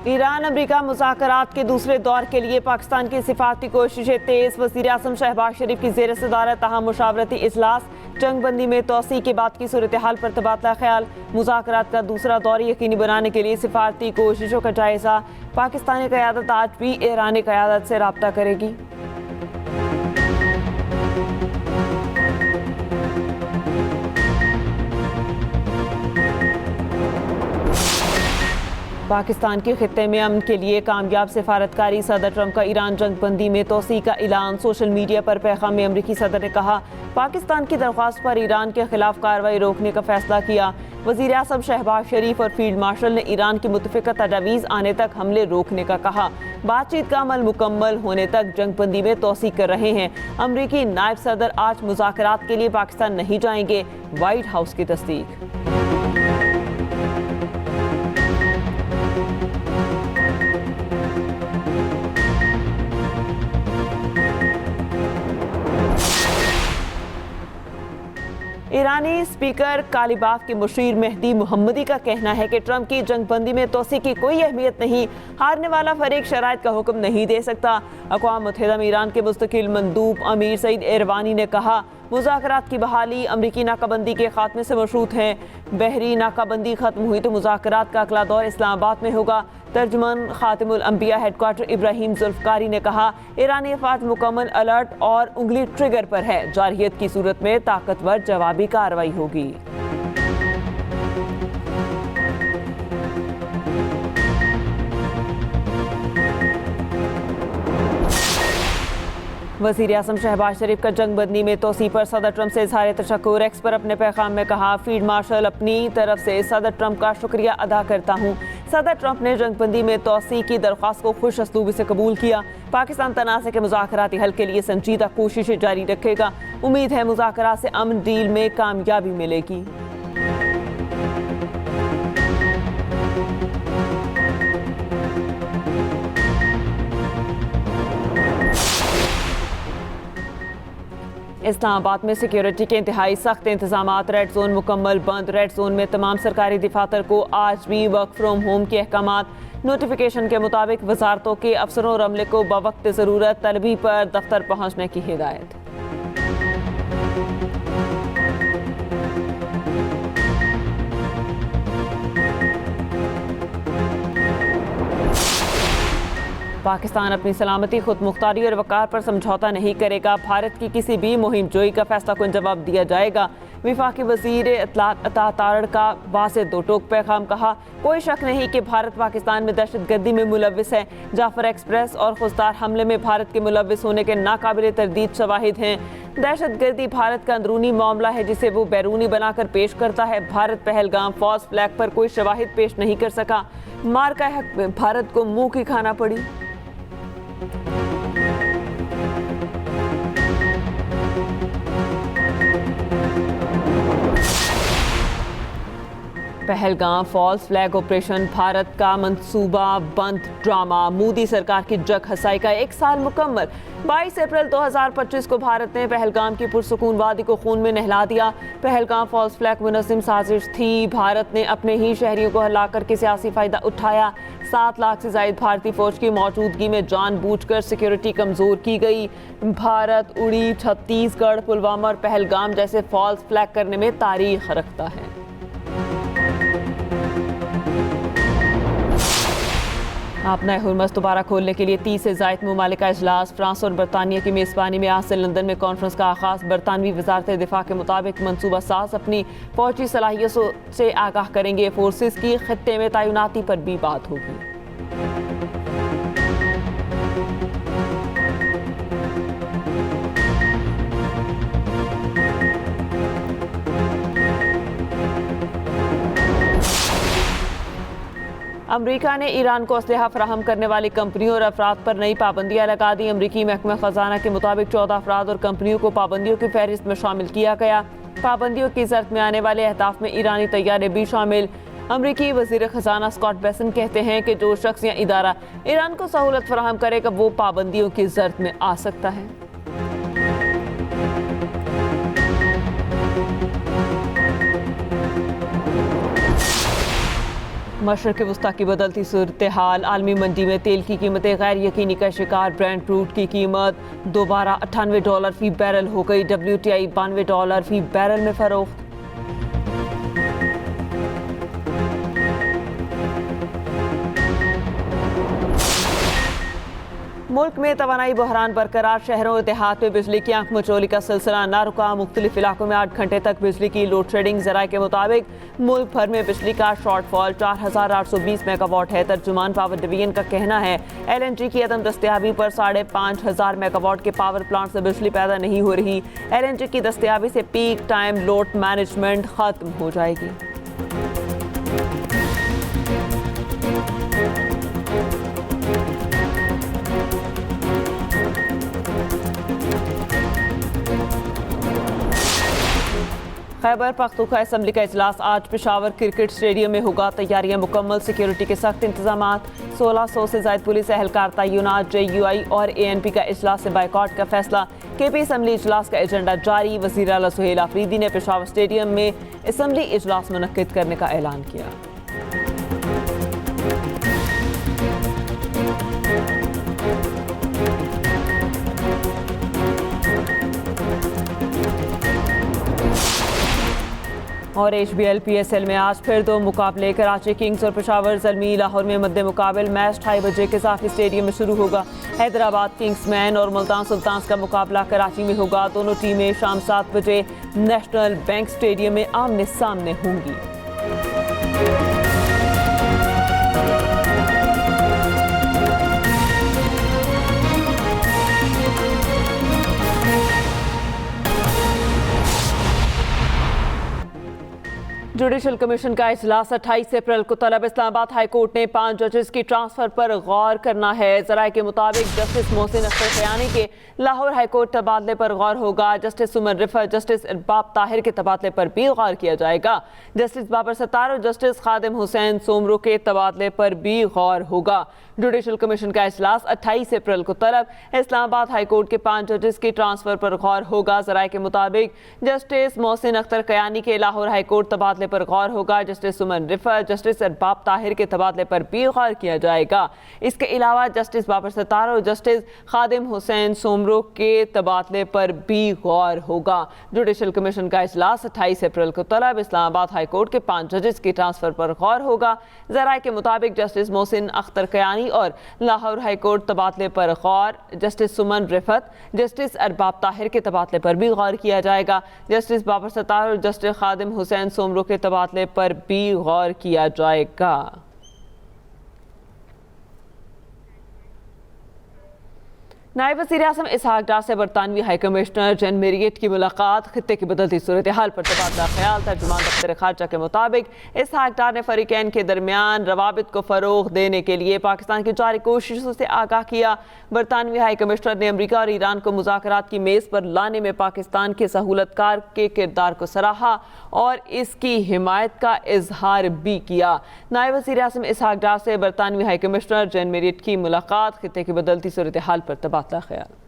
Iran America मुज़ाकरात के दूसरे दौर के लिए पाकिस्तान की सिफारती कोशिशें तेज़। वज़ीर आज़म शहबाज शरीफ की ज़ेर सदारत तहम मुशावरती इजलास। जंगबंदी में तोसी के बाद की सूरत हाल पर तबादला ख्याल। मुज़ाकरात का दूसरा दौर यकीनी बनाने के लिए सिफारती कोशिशों का जायज़ा। पाकिस्तानी क़यादत आज भी ईरानी क़यादत से रब्ता करेगी। पाकिस्तान के खित्ते में अमन के लिए कामयाब सिफारतकारी। सदर ट्रंप का ईरान जंगबंदी में तोसी का ऐलान। सोशल मीडिया पर पैगाम में अमरीकी सदर ने कहा, पाकिस्तान की दरख्वास्त पर ईरान के खिलाफ कार्रवाई रोकने का फैसला किया। वज़ीर आज़म शहबाज शरीफ और फील्ड मार्शल ने ईरान की मुतफ़िक़ा तजावीज़ आने तक हमले रोकने का कहा। बातचीत का अमल मुकम्मल होने तक जंगबंदी में तोसी कर रहे हैं। अमरीकी नायब सदर आज मुज़ाकरात के लिए पाकिस्तान नहीं जाएंगे। व्हाइट हाउस की तस्दीक। ईरानी स्पीकर कालीबाफ के मुशीर मेहदी मोहम्मदी का कहना है कि ट्रंप की जंगबंदी में तोसी की कोई अहमियत नहीं। हारने वाला फरीक शराइत का हुक्म नहीं दे सकता। अक़वाम मुत्तहिदा में ईरान के मुस्तकिल मंदूब अमीर सईद एरवानी ने कहा, मुज़ाकरात की बहाली अमरीकी नाकाबंदी के खात्मे से मशरूत हैं। बहरी नाकाबंदी खत्म हुई तो मुज़ाकरात का अगला दौर इस्लामाबाद में होगा। तर्जुमान खातिमुल अंबिया हेडक्वार्टर इब्राहिम जुल्फ़कारी ने कहा, ईरानी अफ़वाज मुकम्मल अलर्ट और उंगली ट्रिगर पर है। जारहियत की सूरत में ताकतवर जवाबी कार्रवाई होगी। वज़ीर आज़म शहबाज शरीफ का जंगबंदी में तोसी पर सदर ट्रंप से इज़हार तशक्कुर। एक्स पर अपने पैगाम में कहा, फील्ड मार्शल अपनी तरफ से सदर ट्रंप का शुक्रिया अदा करता हूँ। सदर ट्रंप ने जंगबंदी में तोसी की दरख्वास्त को खुश असलूबी से कबूल किया। पाकिस्तान तनाज़े के मुज़ाकराती हल के लिए संजीदा कोशिशें जारी रखेगा। उम्मीद है मुज़ाकरात से अमन डील में कामयाबी मिलेगी। इस्लामाबाद में सिक्योरिटी के इंतहाई सख्त इंतजामात। रेड जोन मुकम्मल बंद। रेड जोन में तमाम सरकारी दफातर को आज भी वर्क फ्राम होम के अहकामात। नोटिफिकेशन के मुताबिक वजारतों के अफसरों और अमले को बवक्त ज़रूरत तलबी पर दफ्तर पहुँचने की हिदायत। पाकिस्तान अपनी सलामती, खुद मुख्तारी और वक़ार पर समझौता नहीं करेगा। भारत की किसी भी मुहिम जोई का फैसला को जवाब दिया जाएगा। विफाकी वज़ीर इत्तलात अता तारड़ का वाज़े दो टोक पैगाम। कहा, कोई शक नहीं कि भारत पाकिस्तान में दहशतगर्दी में मुलव्विस है। जाफर एक्सप्रेस और खुजदार हमले में भारत के मुलव्विस होने के नाकाबिल तरदीद शवाहिद हैं। दहशतगर्दी भारत का अंदरूनी मामला है जिसे वो बैरूनी बनाकर पेश करता है। भारत पहलगाम फॉल्स फ्लैग पर कोई शवाहिद पेश नहीं कर सका। मार का हक में भारत को मुंह की खाना पड़ी। Pahalgam false flag operation Bharat का मंसूबा बंद ड्रामा। मोदी सरकार की जग हसाई का 1 साल मुकम्मल। 22 अप्रैल 2025 को भारत ने पहलगाम की पुरसुकून वादी को खून में नहला दिया। पहलगाम फॉल्स फ्लैग मुनज़्ज़म साजिश थी। भारत ने अपने ही शहरियों को हलाकर के सियासी फ़ायदा उठाया। 7 लाख से ज़ायद भारतीय फ़ौज की मौजूदगी में जानबूझकर सिक्योरिटी कमज़ोर की गई। भारत उड़ी, छत्तीसगढ़, पुलवामा और पहलगाम जैसे फॉल्स फ्लैग करने में तारीख रखता है। अपना हुर्मस दोबारा खोलने के लिए 30 से ज़ायद ममालिक का इजलास। फ्रांस और बरतानिया की मेज़बानी में आज से लंदन में कॉन्फ्रेंस का आगाज़। बरतानवी वज़ारत दिफा के मुताबिक मनसूबा साज अपनी फ़ौजी सलाहियतों से आगाह करेंगे। फोर्सेस की खित्ते में तैनाती पर भी बात होगी। अमरीका ने ईरान को असलहा फराहम करने वाली कंपनियों और अफराद पर नई पाबंदियां लगा दी। अमरीकी महकमा खजाना के मुताबिक 14 अफराद और कंपनियों को पाबंदियों की फहरिस्त में शामिल किया गया। पाबंदियों की जर्द में आने वाले अहदाफ में ईरानी तैयारे भी शामिल। अमरीकी वज़ीर खजाना स्कॉट बेसन कहते हैं कि जो शख्स या इदारा ईरान को सहूलत फराहम करेगा वो पाबंदियों की जर्द में आ सकता है। मशरक़ वस्ता की बदलती सूरत हाल, आलमी मंडी में तेल की कीमतें गैर यकीनी का शिकार। ब्रेंट क्रूड की कीमत दोबारा $98 फी बैरल हो गई। WTI $92 फी बैरल में फरोख्त। मुल्क में तवानाई बहरान बरकरार, शहरों और देहात में बिजली की आंख मचोली का सिलसिला ना रुका। मुख्तलिफ इलाकों में 8 घंटे तक बिजली की लोड शेडिंग। ज़राए के मुताबिक मुल्क भर में बिजली का शॉर्टफॉल 4820 मेगावाट है। तर्जुमान पावर डिवीजन का कहना है LNG की अदम दस्तयाबी पर 5500 मेगावाट के पावर प्लांट से बिजली पैदा नहीं हो रही। LNG की दस्तयाबी से पीक टाइम लोड मैनेजमेंट खत्म हो जाएगी। खैबर पख्तूनख्वा असम्बली का इजलास आज पेशावर क्रिकेट स्टेडियम में होगा। तैयारियां मुकम्मल, सिक्योरिटी के सख्त इंतजाम। 1600 से ज़ायद पुलिस एहलकार तैनात। JUI और ANP का इजलास से बाइकआउट का फैसला। KP असम्बली इजलास का एजेंडा जारी। वज़ीर आला सुहेल आफरीदी ने पेशावर स्टेडियम में असम्बली इजलास मुनक्किद करने का ऐलान किया। और HBL PSL में आज फिर 2 मुकाबले, कराची किंग्स और पेशावर ज़ल्मी। लाहौर में मद्दे मुकाबल मैच 2:30 बजे के साफी स्टेडियम में शुरू होगा। हैदराबाद किंग्समैन और मुल्तान सुल्तान्स का मुकाबला कराची में होगा। दोनों टीमें शाम 7 बजे नेशनल बैंक स्टेडियम में आमने सामने होंगी। जुडिशल कमीशन का इजलास 28 अप्रैल को तलब। इस्लामाबाद हाई कोर्ट ने 5 जजेस की ट्रांसफर पर गौर करना है। ज़राए के मुताबिक जस्टिस मोहसिन अख्तर क़यानी के लाहौर हाई कोर्ट तबादले पर गौर होगा। जस्टिस सुमन रिफत, जस्टिस इरबाब ताहिर के तबादले पर भी गौर किया जाएगा। जस्टिस बाबर सत्तार और जस्टिस खादिम हुसैन सोमरो के तबादले पर भी गौर होगा। जुडिशल कमीशन का इजलास 28 अप्रैल को तलब। इस्लामाबाद हाई कोर्ट के 5 जजेस की ट्रांसफर पर गौर होगा। ज़राए के मुताबिक जस्टिस मोहसिन अख्तर क़यानी के लाहौर हाई कोर्ट तबादले पर गौर होगा। जस्टिस सुमन रिफत, जस्टिस इरबाब ताहिर के तबादले पर भी गौर किया जाएगा। इसके अलावा जस्टिस बाबर सत्तार और जस्टिस खादिम हुसैन सोमरो के तबादले पर भी गौर होगा। जुडिशल कमीशन का इजलास 28 अप्रैल को तलब। इस्लामाबाद हाई कोर्ट के 5 जजेस की ट्रांसफर पर गौर होगा। ज़राए के मुताबिक जस्टिस मोहसिन अख्तर क़यानी और लाहौर हाई कोर्ट तबादले पर गौर। जस्टिस सुमन रिफत, जस्टिस इरबाब ताहिर के तबादले पर भी गौर किया जाएगा। जस्टिस बाबर सत्तार और जस्टिस खादिम हुसैन सोमरो के तबादले पर भी गौर किया जाएगा। नायब वज़ीर आज़म इसहाक डार से बरतानवी हाई कमिश्नर जैन मेरियट की मुलाकात। खित्ते की बदलती सूरत हाल पर तबादला ख्याल। तर्जुमान दफ्तर खारजा के मुताबिक इसहाक डार ने फरीकैन के दरमियान रवाबित को फ़रोग़ देने के लिए पाकिस्तान की जारी कोशिशों से आगाह किया। बरतानवी हाई कमिश्नर ने अमरीका और ईरान को मुज़ाकरात की मेज़ पर लाने में पाकिस्तान के सहूलतकार के किरदार को सराहा और इसकी हिमायत का इजहार भी किया। नायब वज़ीर आज़म इसहाक डार से बरतानवी हाई कमिश्नर जैन मेरियट की मुलाकात। खित्ते की बदलती सूरत हाल पर तबादला ख्याल।